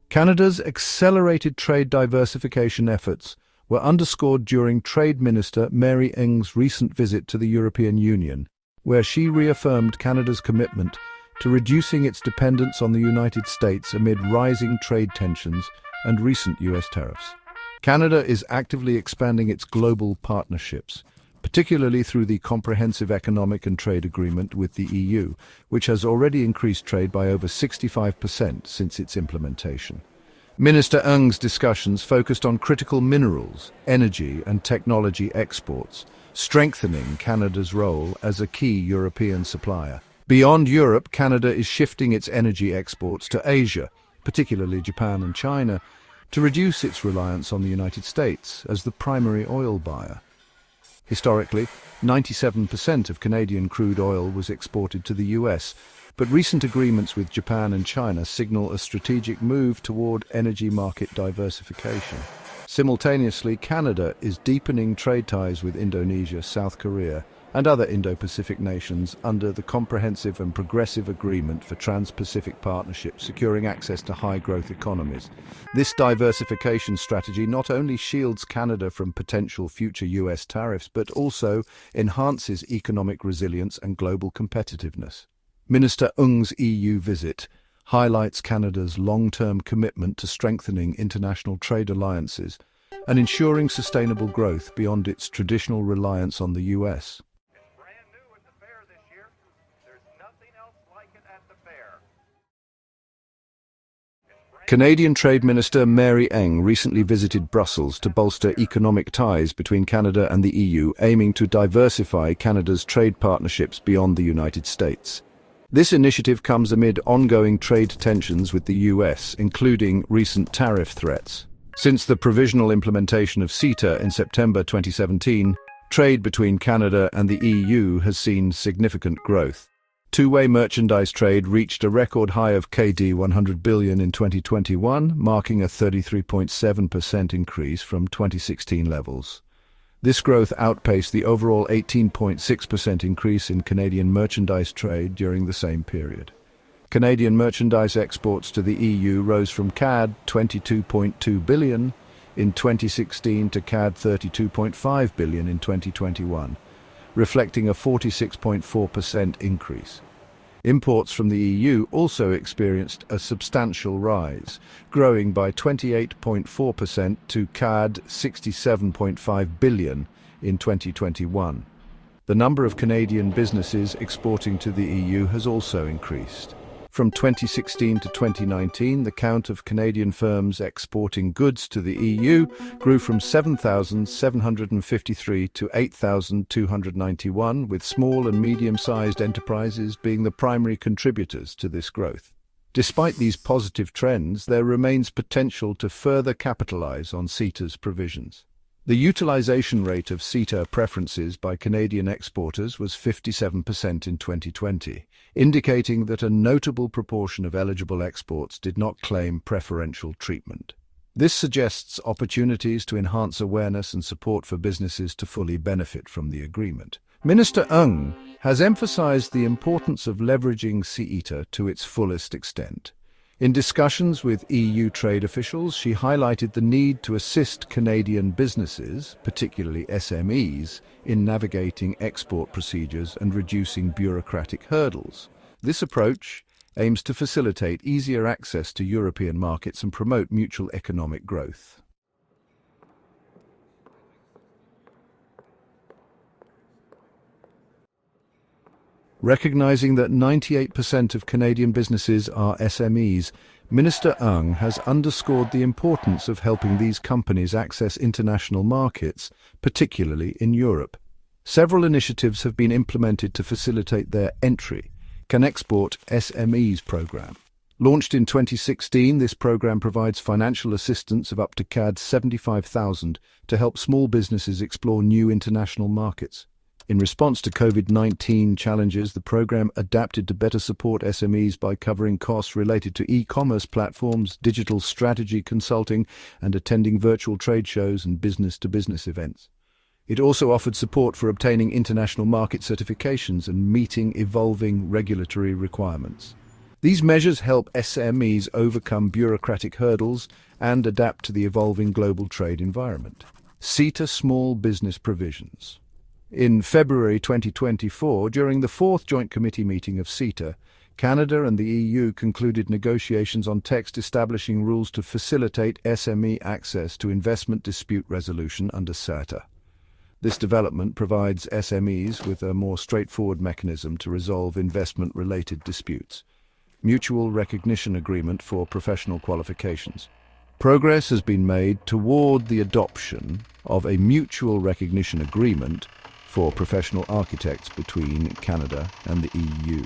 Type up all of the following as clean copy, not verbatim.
Canada's accelerated trade diversification efforts were underscored during Trade Minister Mary Ng's recent visit to the European Union, where she reaffirmed Canada's commitment to reducing its dependence on the United States amid rising trade tensions and recent U.S. tariffs. Canada is actively expanding its global partnerships, particularly through the Comprehensive Economic and Trade Agreement with the EU, which has already increased trade by over 65% since its implementation. Minister Ng's discussions focused on critical minerals, energy and technology exports, strengthening Canada's role as a key European supplier. Beyond Europe, Canada is shifting its energy exports to Asia, particularly Japan and China, to reduce its reliance on the United States as the primary oil buyer. Historically, 97% of Canadian crude oil was exported to the US, but recent agreements with Japan and China signal a strategic move toward energy market diversification. Simultaneously, Canada is deepening trade ties with Indonesia, South Korea, and other Indo-Pacific nations under the Comprehensive and Progressive Agreement for Trans-Pacific Partnership, securing access to high-growth economies. This diversification strategy not only shields Canada from potential future US tariffs, but also enhances economic resilience and global competitiveness. Minister Ng's EU visit highlights Canada's long-term commitment to strengthening international trade alliances and ensuring sustainable growth beyond its traditional reliance on the US. Canadian Trade Minister Mary Ng recently visited Brussels to bolster economic ties between Canada and the EU, aiming to diversify Canada's trade partnerships beyond the United States. This initiative comes amid ongoing trade tensions with the US, including recent tariff threats. Since the provisional implementation of CETA in September 2017, trade between Canada and the EU has seen significant growth. Two-way merchandise trade reached a record high of KD 100 billion in 2021, marking a 33.7% increase from 2016 levels. This growth outpaced the overall 18.6% increase in Canadian merchandise trade during the same period. Canadian merchandise exports to the EU rose from CAD 22.2 billion in 2016 to CAD 32.5 billion in 2021, reflecting a 46.4% increase. Imports from the EU also experienced a substantial rise, growing by 28.4% to CAD 67.5 billion in 2021. The number of Canadian businesses exporting to the EU has also increased. From 2016 to 2019, the count of Canadian firms exporting goods to the EU grew from 7,753 to 8,291, with small and medium-sized enterprises being the primary contributors to this growth. Despite these positive trends, there remains potential to further capitalize on CETA's provisions. The utilization rate of CETA preferences by Canadian exporters was 57% in 2020, indicating that a notable proportion of eligible exports did not claim preferential treatment. This suggests opportunities to enhance awareness and support for businesses to fully benefit from the agreement. Minister Ng has emphasized the importance of leveraging CETA to its fullest extent. In discussions with EU trade officials, she highlighted the need to assist Canadian businesses, particularly SMEs, in navigating export procedures and reducing bureaucratic hurdles. This approach aims to facilitate easier access to European markets and promote mutual economic growth. Recognizing that 98% of Canadian businesses are SMEs, Minister Ng has underscored the importance of helping these companies access international markets, particularly in Europe. Several initiatives have been implemented to facilitate their entry. Can Export SMEs program. Launched in 2016, this program provides financial assistance of up to CAD 75,000 to help small businesses explore new international markets. In response to COVID-19 challenges, the program adapted to better support SMEs by covering costs related to e-commerce platforms, digital strategy consulting, and attending virtual trade shows and business-to-business events. It also offered support for obtaining international market certifications and meeting evolving regulatory requirements. These measures help SMEs overcome bureaucratic hurdles and adapt to the evolving global trade environment. CETA Small Business Provisions. In February 2024, during the fourth Joint Committee meeting of CETA, Canada and the EU concluded negotiations on text establishing rules to facilitate SME access to investment dispute resolution under CETA. This development provides SMEs with a more straightforward mechanism to resolve investment-related disputes. Mutual Recognition Agreement for Professional Qualifications. Progress has been made toward the adoption of a mutual recognition agreement for professional architects between Canada and the EU.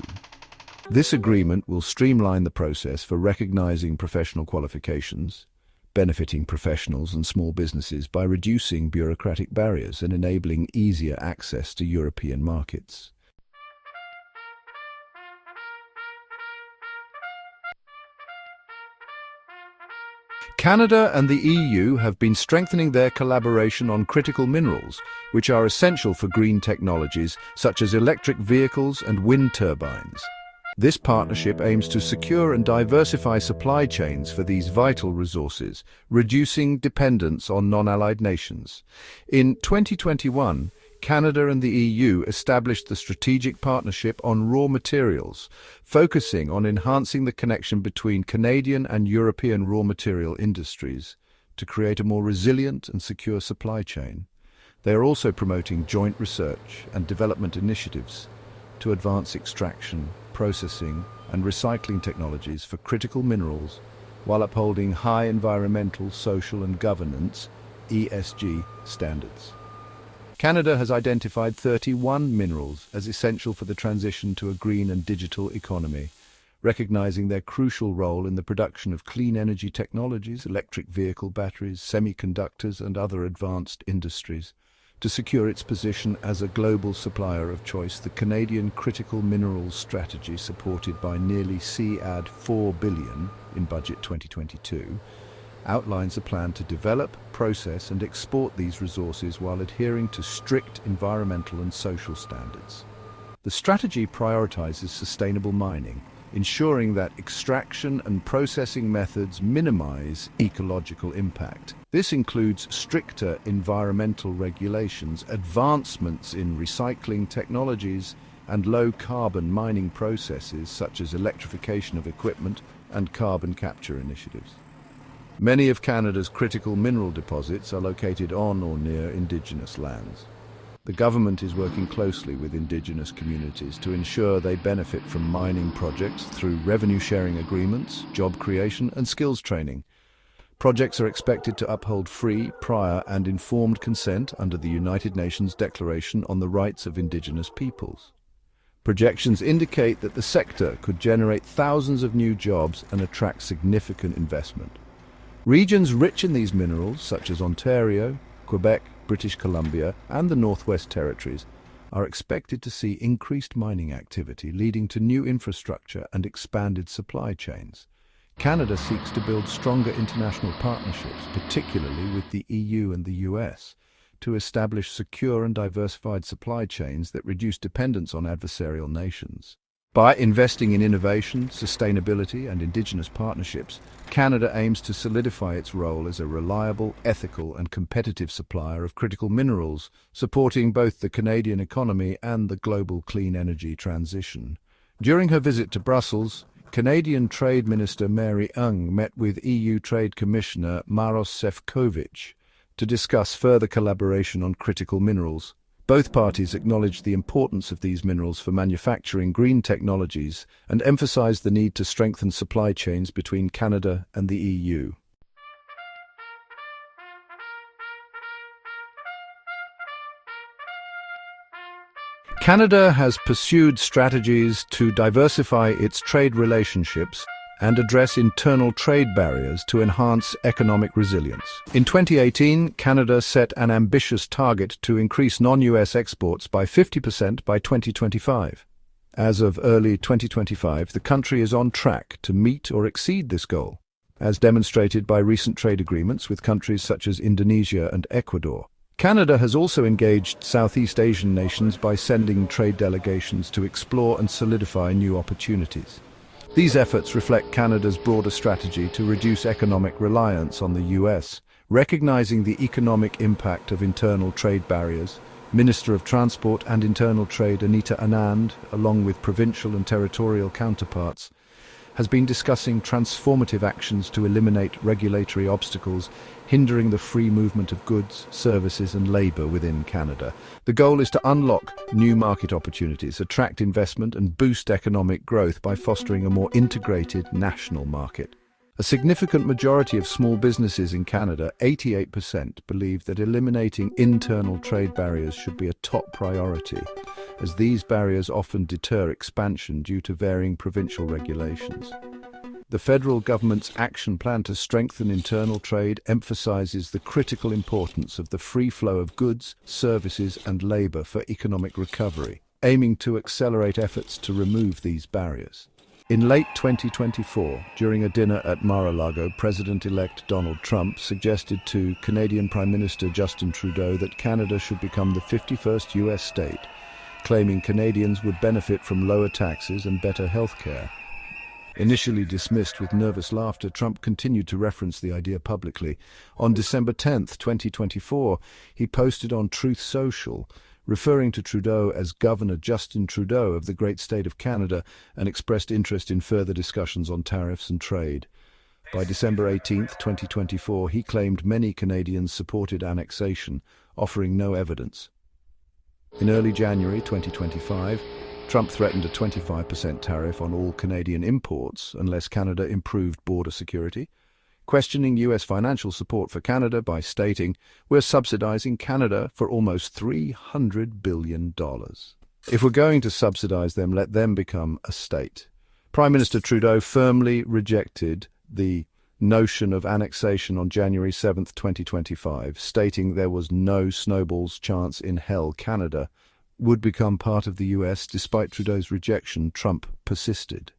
This agreement will streamline the process for recognizing professional qualifications, benefiting professionals and small businesses by reducing bureaucratic barriers and enabling easier access to European markets. Canada and the EU have been strengthening their collaboration on critical minerals, which are essential for green technologies such as electric vehicles and wind turbines. This partnership aims to secure and diversify supply chains for these vital resources, reducing dependence on non-allied nations. In 2021, Canada and the EU established the Strategic Partnership on Raw Materials, focusing on enhancing the connection between Canadian and European raw material industries to create a more resilient and secure supply chain. They are also promoting joint research and development initiatives to advance extraction, processing, and recycling technologies for critical minerals while upholding high environmental, social, and governance (ESG) standards. Canada has identified 31 minerals as essential for the transition to a green and digital economy, recognizing their crucial role in the production of clean energy technologies, electric vehicle batteries, semiconductors, and other advanced industries. To secure its position as a global supplier of choice, the Canadian Critical Minerals Strategy, supported by nearly $4 billion in Budget 2022, outlines a plan to develop, process, and export these resources while adhering to strict environmental and social standards. The strategy prioritizes sustainable mining, ensuring that extraction and processing methods minimize ecological impact. This includes stricter environmental regulations, advancements in recycling technologies, and low-carbon mining processes such as electrification of equipment and carbon capture initiatives. Many of Canada's critical mineral deposits are located on or near Indigenous lands. The government is working closely with Indigenous communities to ensure they benefit from mining projects through revenue-sharing agreements, job creation, and skills training. Projects are expected to uphold free, prior, and informed consent under the United Nations Declaration on the Rights of Indigenous Peoples. Projections indicate that the sector could generate thousands of new jobs and attract significant investment. Regions rich in these minerals, such as Ontario, Quebec, British Columbia, and the Northwest Territories, are expected to see increased mining activity, leading to new infrastructure and expanded supply chains. Canada seeks to build stronger international partnerships, particularly with the EU and the US, to establish secure and diversified supply chains that reduce dependence on adversarial nations. By investing in innovation, sustainability, and Indigenous partnerships, Canada aims to solidify its role as a reliable, ethical, and competitive supplier of critical minerals, supporting both the Canadian economy and the global clean energy transition. During her visit to Brussels, Canadian Trade Minister Mary Ng met with EU Trade Commissioner Maros Sefcovic to discuss further collaboration on critical minerals. Both parties acknowledged the importance of these minerals for manufacturing green technologies and emphasized the need to strengthen supply chains between Canada and the EU. Canada has pursued strategies to diversify its trade relationships and address internal trade barriers to enhance economic resilience. In 2018, Canada set an ambitious target to increase non-US exports by 50% by 2025. As of early 2025, the country is on track to meet or exceed this goal, as demonstrated by recent trade agreements with countries such as Indonesia and Ecuador. Canada has also engaged Southeast Asian nations by sending trade delegations to explore and solidify new opportunities. These efforts reflect Canada's broader strategy to reduce economic reliance on the US. Recognizing the economic impact of internal trade barriers, Minister of Transport and Internal Trade Anita Anand, along with provincial and territorial counterparts, has been discussing transformative actions to eliminate regulatory obstacles hindering the free movement of goods, services and labour within Canada. The goal is to unlock new market opportunities, attract investment and boost economic growth by fostering a more integrated national market. A significant majority of small businesses in Canada, 88%, believe that eliminating internal trade barriers should be a top priority, as these barriers often deter expansion due to varying provincial regulations. The federal government's action plan to strengthen internal trade emphasizes the critical importance of the free flow of goods, services and labor for economic recovery, aiming to accelerate efforts to remove these barriers. In late 2024, during a dinner at Mar-a-Lago, President-elect Donald Trump suggested to Canadian Prime Minister Justin Trudeau that Canada should become the 51st US state, claiming Canadians would benefit from lower taxes and better health care. Initially dismissed with nervous laughter, Trump continued to reference the idea publicly. On December 10, 2024, he posted on Truth Social, referring to Trudeau as Governor Justin Trudeau of the great state of Canada, and expressed interest in further discussions on tariffs and trade. By December 18, 2024, he claimed many Canadians supported annexation, offering no evidence. In early January 2025, Trump threatened a 25% tariff on all Canadian imports unless Canada improved border security, questioning US financial support for Canada by stating, "We're subsidizing Canada for almost $300 billion. If we're going to subsidize them, let them become a state." Prime Minister Trudeau firmly rejected the notion of annexation on January 7, 2025, stating there was no snowball's chance in hell Canada would become part of the US. Despite Trudeau's rejection, Trump persisted.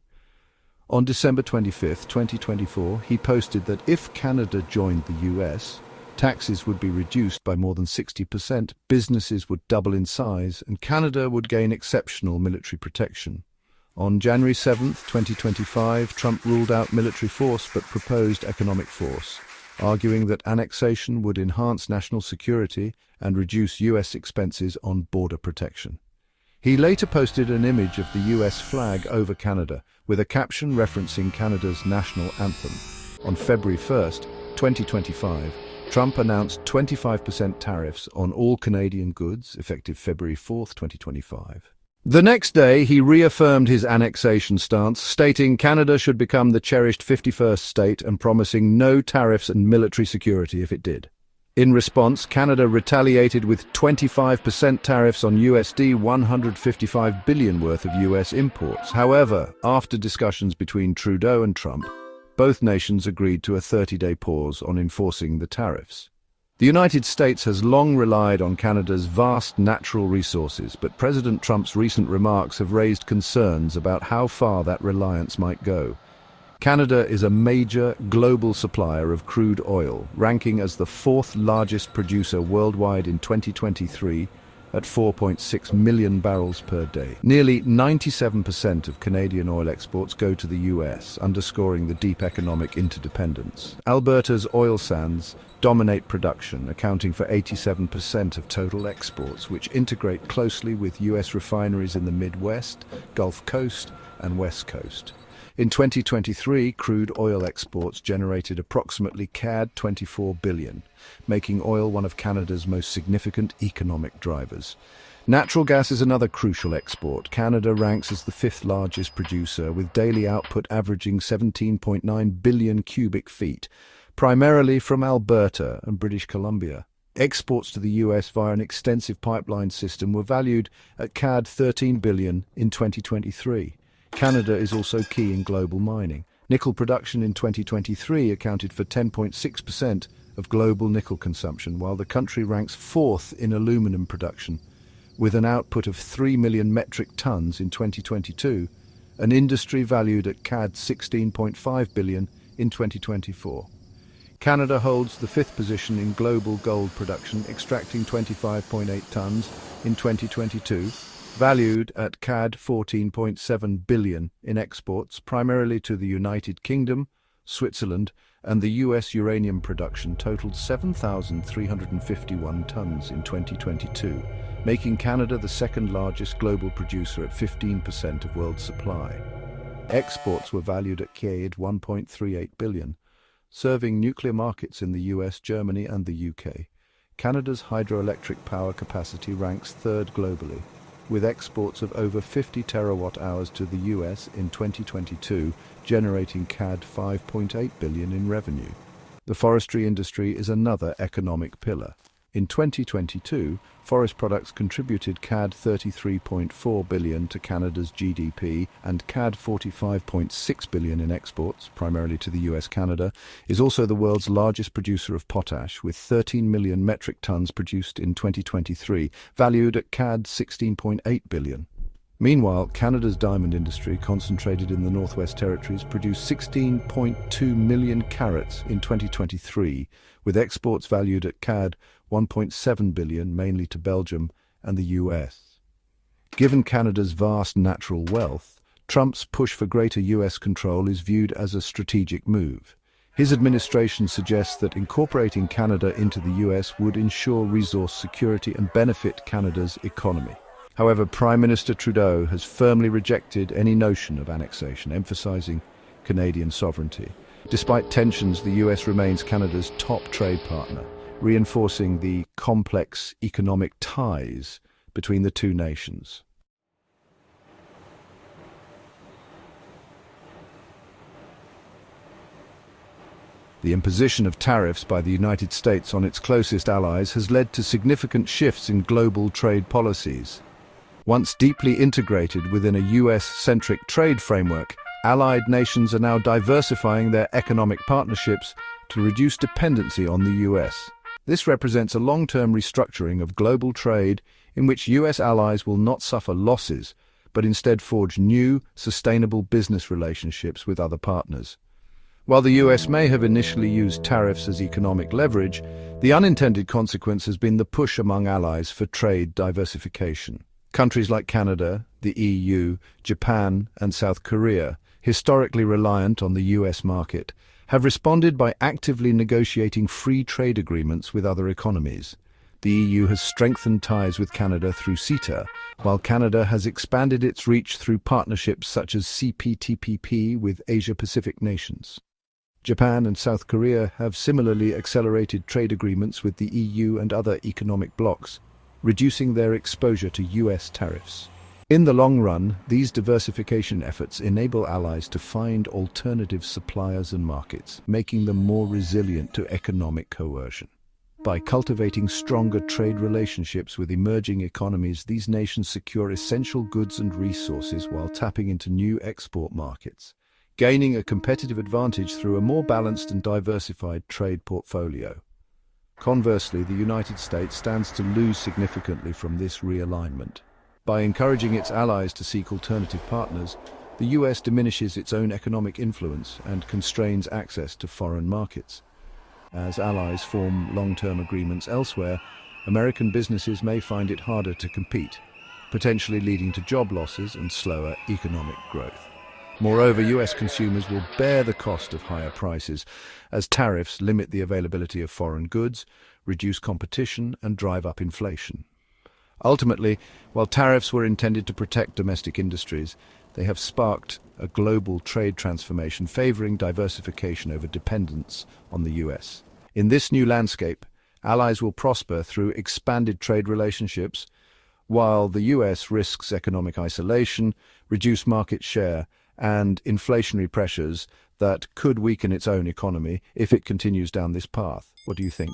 On December 25, 2024, he posted that if Canada joined the US, taxes would be reduced by more than 60%, businesses would double in size, and Canada would gain exceptional military protection. On January 7, 2025, Trump ruled out military force but proposed economic force, arguing that annexation would enhance national security and reduce US expenses on border protection. He later posted an image of the US flag over Canada, with a caption referencing Canada's national anthem. On February 1, 2025, Trump announced 25% tariffs on all Canadian goods, effective February 4, 2025. The next day, he reaffirmed his annexation stance, stating Canada should become the cherished 51st state and promising no tariffs and military security if it did. In response, Canada retaliated with 25% tariffs on USD $155 billion worth of US imports. However, after discussions between Trudeau and Trump, both nations agreed to a 30-day pause on enforcing the tariffs. The United States has long relied on Canada's vast natural resources, but President Trump's recent remarks have raised concerns about how far that reliance might go. Canada is a major global supplier of crude oil, ranking as the fourth largest producer worldwide in 2023 at 4.6 million barrels per day. Nearly 97% of Canadian oil exports go to the US, underscoring the deep economic interdependence. Alberta's oil sands dominate production, accounting for 87% of total exports, which integrate closely with US refineries in the Midwest, Gulf Coast, and West Coast. In 2023, crude oil exports generated approximately CAD 24 billion, making oil one of Canada's most significant economic drivers. Natural gas is another crucial export. Canada ranks as the fifth largest producer, with daily output averaging 17.9 billion cubic feet, primarily from Alberta and British Columbia. Exports to the US via an extensive pipeline system were valued at CAD 13 billion in 2023. Canada is also key in global mining. Nickel production in 2023 accounted for 10.6% of global nickel consumption, while the country ranks fourth in aluminum production, with an output of 3 million metric tons in 2022, an industry valued at CAD 16.5 billion in 2024. Canada holds the fifth position in global gold production, extracting 25.8 tons in 2022, valued at CAD 14.7 billion in exports, primarily to the United Kingdom, Switzerland, and the US. Uranium production totaled 7,351 tons in 2022, making Canada the second largest global producer at 15% of world supply. Exports were valued at CAD 1.38 billion, serving nuclear markets in the US, Germany, and the UK. Canada's hydroelectric power capacity ranks third globally, with exports of over 50 terawatt-hours to the US in 2022, generating CAD 5.8 billion in revenue. The forestry industry is another economic pillar. In 2022, forest products contributed CAD 33.4 billion to Canada's GDP, and CAD 45.6 billion in exports, primarily to the US. Canada is also the world's largest producer of potash, with 13 million metric tons produced in 2023, valued at CAD 16.8 billion. Meanwhile, Canada's diamond industry, concentrated in the Northwest Territories, produced 16.2 million carats in 2023, with exports valued at CAD 1.7 billion, mainly to Belgium and the US. Given Canada's vast natural wealth, Trump's push for greater US control is viewed as a strategic move. His administration suggests that incorporating Canada into the US would ensure resource security and benefit Canada's economy. However, Prime Minister Trudeau has firmly rejected any notion of annexation, emphasizing Canadian sovereignty. Despite tensions, the US remains Canada's top trade partner, reinforcing the complex economic ties between the two nations. The imposition of tariffs by the United States on its closest allies has led to significant shifts in global trade policies. Once deeply integrated within a US-centric trade framework, allied nations are now diversifying their economic partnerships to reduce dependency on the US. This represents a long-term restructuring of global trade in which US allies will not suffer losses, but instead forge new, sustainable business relationships with other partners. While the US may have initially used tariffs as economic leverage, the unintended consequence has been the push among allies for trade diversification. Countries like Canada, the EU, Japan, and South Korea, historically reliant on the US market, have responded by actively negotiating free trade agreements with other economies. The EU has strengthened ties with Canada through CETA, while Canada has expanded its reach through partnerships such as CPTPP with Asia-Pacific nations. Japan and South Korea have similarly accelerated trade agreements with the EU and other economic blocs, reducing their exposure to US tariffs. In the long run, these diversification efforts enable allies to find alternative suppliers and markets, making them more resilient to economic coercion. By cultivating stronger trade relationships with emerging economies, these nations secure essential goods and resources while tapping into new export markets, gaining a competitive advantage through a more balanced and diversified trade portfolio. Conversely, the United States stands to lose significantly from this realignment. By encouraging its allies to seek alternative partners, the US diminishes its own economic influence and constrains access to foreign markets. As allies form long-term agreements elsewhere, American businesses may find it harder to compete, potentially leading to job losses and slower economic growth. Moreover, US consumers will bear the cost of higher prices, as tariffs limit the availability of foreign goods, reduce competition, and drive up inflation. Ultimately, while tariffs were intended to protect domestic industries, they have sparked a global trade transformation favoring diversification over dependence on the US. In this new landscape, allies will prosper through expanded trade relationships, while the US risks economic isolation, reduced market share, and inflationary pressures that could weaken its own economy if it continues down this path. What do you think?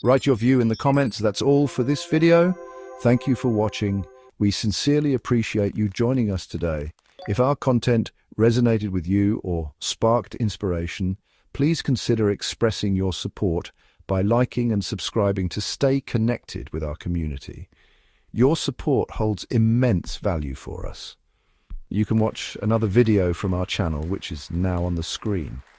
Write your view in the comments. That's all for this video. Thank you for watching. We sincerely appreciate you joining us today. If our content resonated with you or sparked inspiration, please consider expressing your support by liking and subscribing to stay connected with our community. Your support holds immense value for us. You can watch another video from our channel, which is now on the screen.